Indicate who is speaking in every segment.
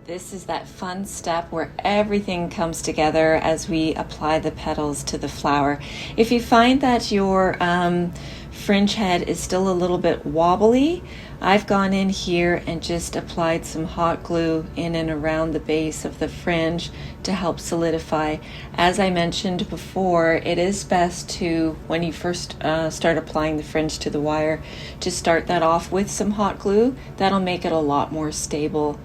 Speaker 1: This is that fun step where everything comes together as we apply the petals to the flower. If you find that your fringe head is still a little bit wobbly, I've gone in here and just applied some hot glue in and around the base of the fringe to help solidify. As I mentioned before, it is best to, when you first start applying the fringe to the wire, to start that off with some hot glue. That'll make it a lot more stable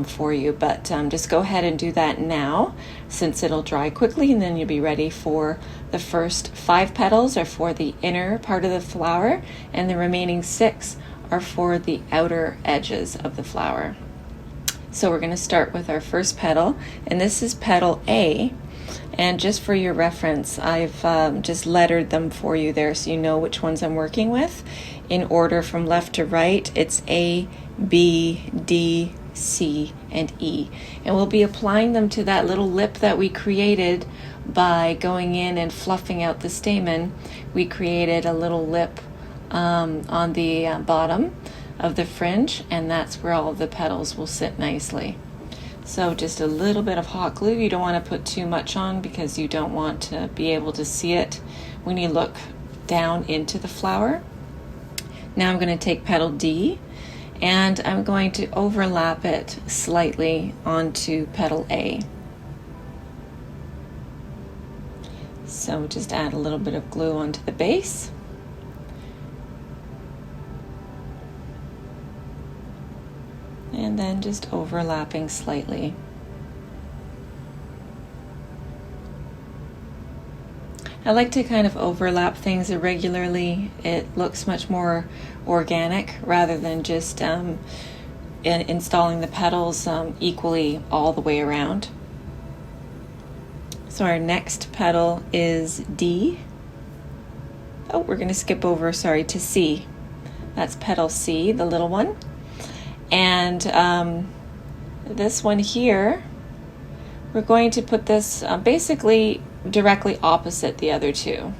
Speaker 1: for you, but just go ahead and do that now, since it'll dry quickly, and then you'll be ready for the first 5 petals are for the inner part of the flower, and the remaining 6 are for the outer edges of the flower. So we're going to start with our first petal, and this is petal A. And just for your reference, I've just lettered them for you there so you know which ones I'm working with. In order from left to right, it's A, B, D, C, and E. And we'll be applying them to that little lip that we created by going in and fluffing out the stamen. We created a little lip on the bottom of the fringe, and that's where all of the petals will sit nicely. So just a little bit of hot glue. You don't want to put too much on because you don't want to be able to see it when you look down into the flower. Now I'm going to take petal D, and I'm going to overlap it slightly onto petal A. So just add a little bit of glue onto the base. And then just overlapping slightly. I like to kind of overlap things irregularly. It looks much more organic rather than just installing the petals equally all the way around. So our next petal is D. Oh, we're going to skip over, to C. That's petal C, the little one. And this one here, we're going to put this basically directly opposite the other two.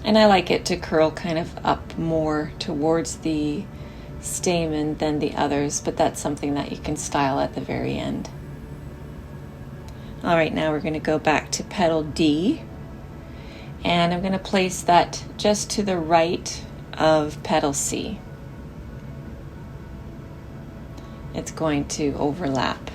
Speaker 1: And I like it to curl kind of up more towards the stamen than the others, but that's something that you can style at the very end. All right, now we're going to go back to petal D, and I'm going to place that just to the right of petal C. It's going to overlap.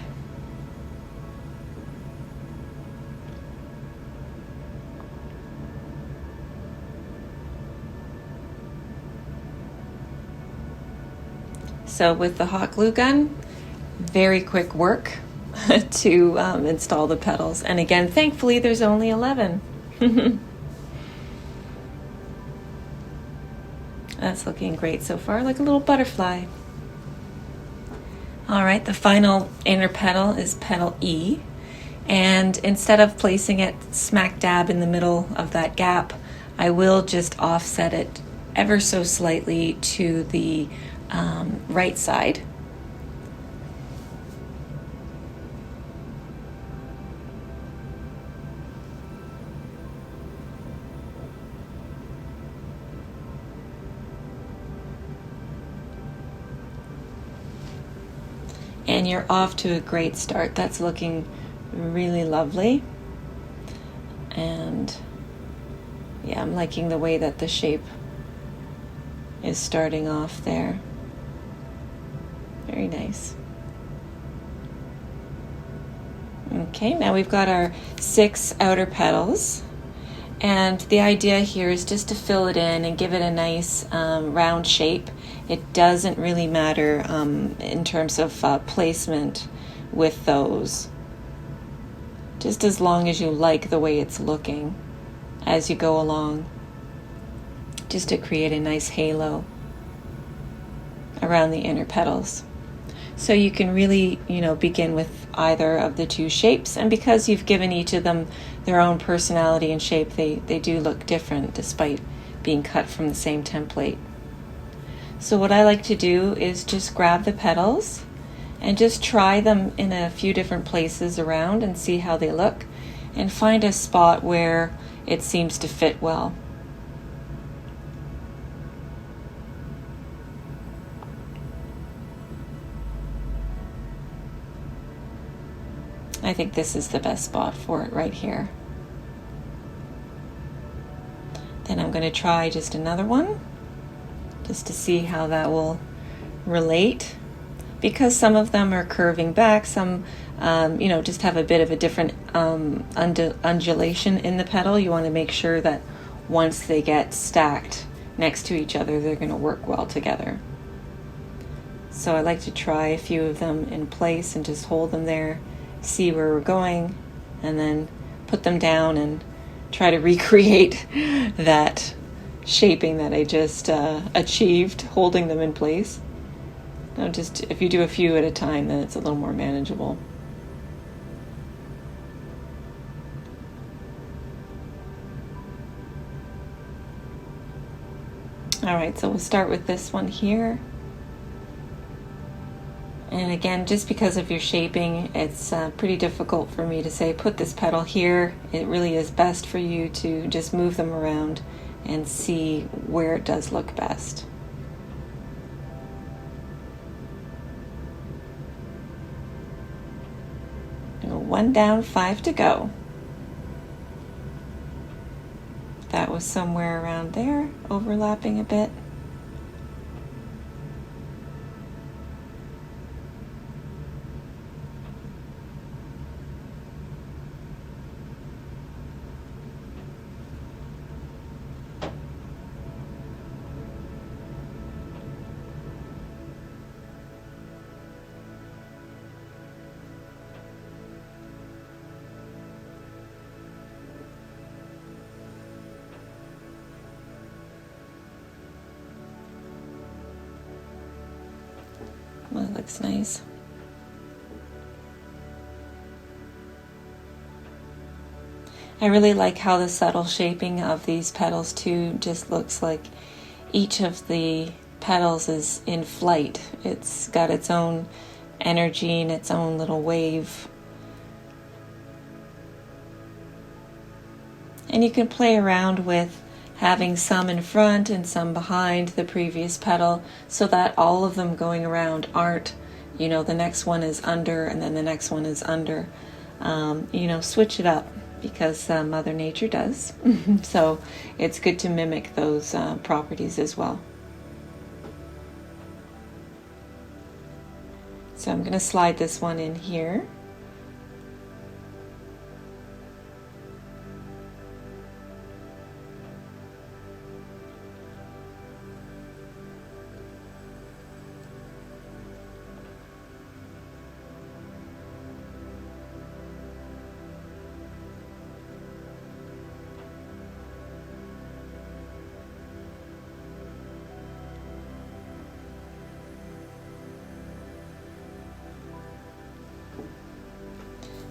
Speaker 1: So with the hot glue gun, very quick work to install the petals. And again, thankfully, there's only 11. That's looking great so far, like a little butterfly. All right, the final inner petal is petal E. And instead of placing it smack dab in the middle of that gap, I will just offset it ever so slightly to the right side. And you're off to a great start. That's looking really lovely. And yeah, I'm liking the way that the shape is starting off there. Very nice. Okay, now we've got our 6 outer petals. And the idea here is just to fill it in and give it a nice round shape. It doesn't really matter in terms of placement with those. Just as long as you like the way it's looking as you go along. Just to create a nice halo around the inner petals. So you can really, begin with either of the 2 shapes. And because you've given each of them their own personality and shape, they do look different despite being cut from the same template. So what I like to do is just grab the petals and just try them in a few different places around and see how they look, and find a spot where it seems to fit well. I think this is the best spot for it right here. Then I'm going to try just another one, just to see how that will relate. Because some of them are curving back, some just have a bit of a different undulation in the petal. You want to make sure that once they get stacked next to each other, they're going to work well together. So I like to try a few of them in place and just hold them there, see where we're going, and then put them down and try to recreate that shaping that I just achieved holding them in place. Now, just if you do a few at a time, then it's a little more manageable. All right, so we'll start with this one here. And again, just because of your shaping, it's pretty difficult for me to say, put this petal here. It really is best for you to just move them around and see where it does look best. One down, 5 to go. That was somewhere around there, overlapping a bit. Well, that looks nice. I really like how the subtle shaping of these petals too just looks like each of the petals is in flight. It's got its own energy and its own little wave. And you can play around with having some in front and some behind the previous petal so that all of them going around aren't, the next one is under and then the next one is under. Switch it up because Mother Nature does. So it's good to mimic those properties as well. So I'm going to slide this one in here.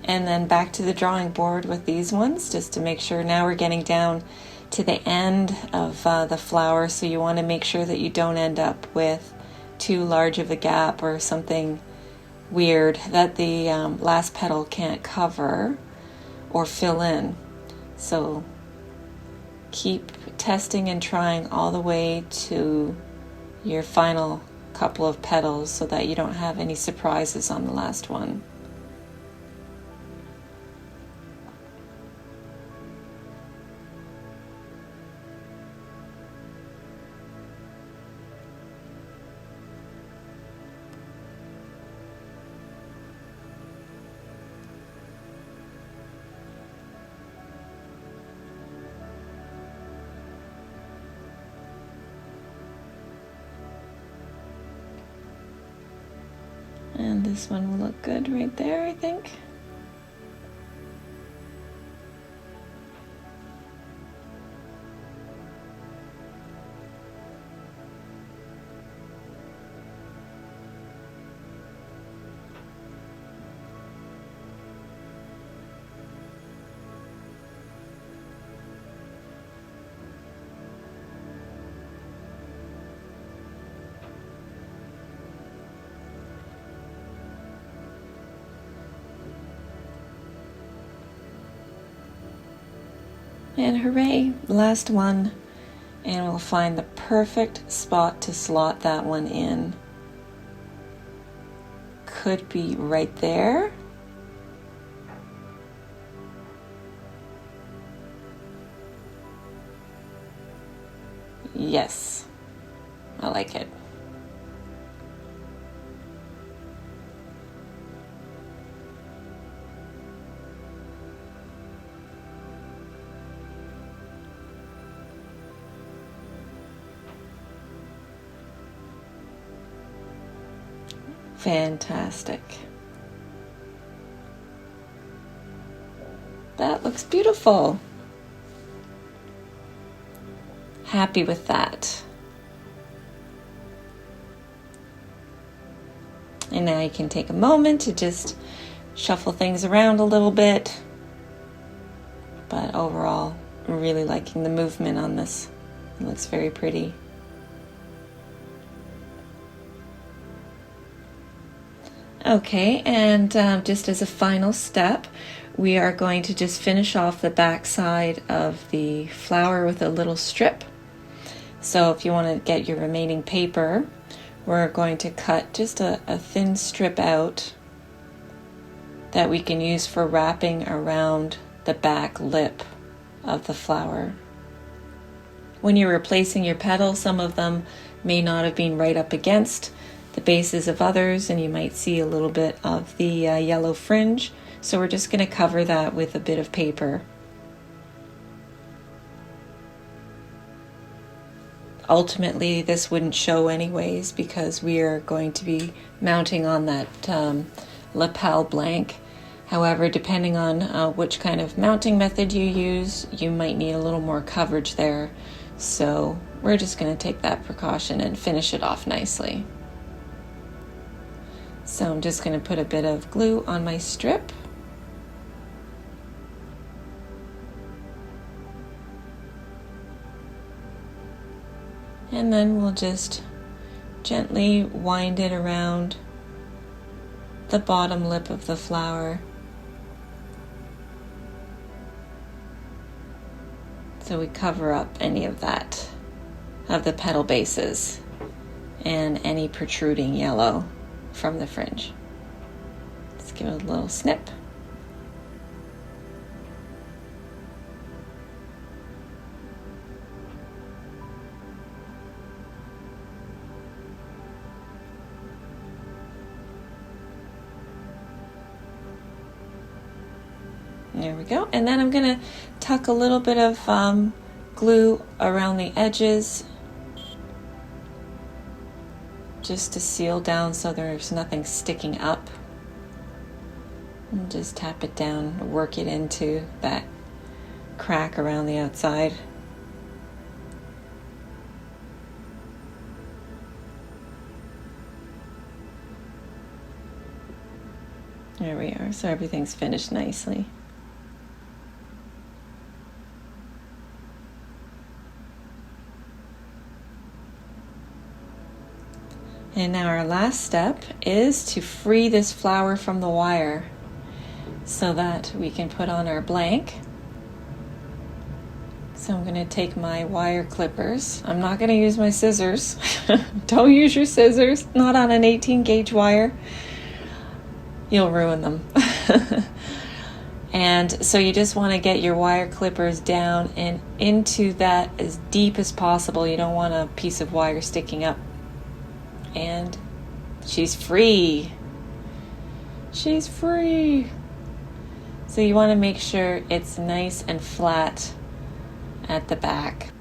Speaker 1: And then back to the drawing board with these ones, just to make sure. Now we're getting down to the end of the flower, so you want to make sure that you don't end up with too large of a gap or something weird that the last petal can't cover or fill in. So keep testing and trying all the way to your final couple of petals so that you don't have any surprises on the last one. And this one will look good right there, I think. And hooray, last one. And we'll find the perfect spot to slot that one in. Could be right there. Yes, I like it. Fantastic. That looks beautiful. Happy with that. And now you can take a moment to just shuffle things around a little bit. But overall, I'm really liking the movement on this. It looks very pretty. Okay, and just as a final step, we are going to just finish off the back side of the flower with a little strip. So if you want to get your remaining paper, we're going to cut just a thin strip out that we can use for wrapping around the back lip of the flower. When you're replacing your petals, some of them may not have been right up against the bases of others, and you might see a little bit of the yellow fringe. So we're just going to cover that with a bit of paper. Ultimately, this wouldn't show anyways because we are going to be mounting on that lapel blank. However, depending on which kind of mounting method you use, you might need a little more coverage there. So we're just going to take that precaution and finish it off nicely. So I'm just going to put a bit of glue on my strip. And then we'll just gently wind it around the bottom lip of the flower. So we cover up any of that, of the petal bases and any protruding yellow from the fringe. Let's give it a little snip. There we go. And then I'm going to tuck a little bit of glue around the edges just to seal down so there's nothing sticking up. And just tap it down, work it into that crack around the outside. There we are. So everything's finished nicely. And now our last step is to free this flower from the wire so that we can put on our blank. So I'm going to take my wire clippers. I'm not going to use my scissors. Don't use your scissors, not on an 18 gauge wire. You'll ruin them. And so you just want to get your wire clippers down and into that as deep as possible. You don't want a piece of wire sticking up. And she's free. She's free. So you want to make sure it's nice and flat at the back.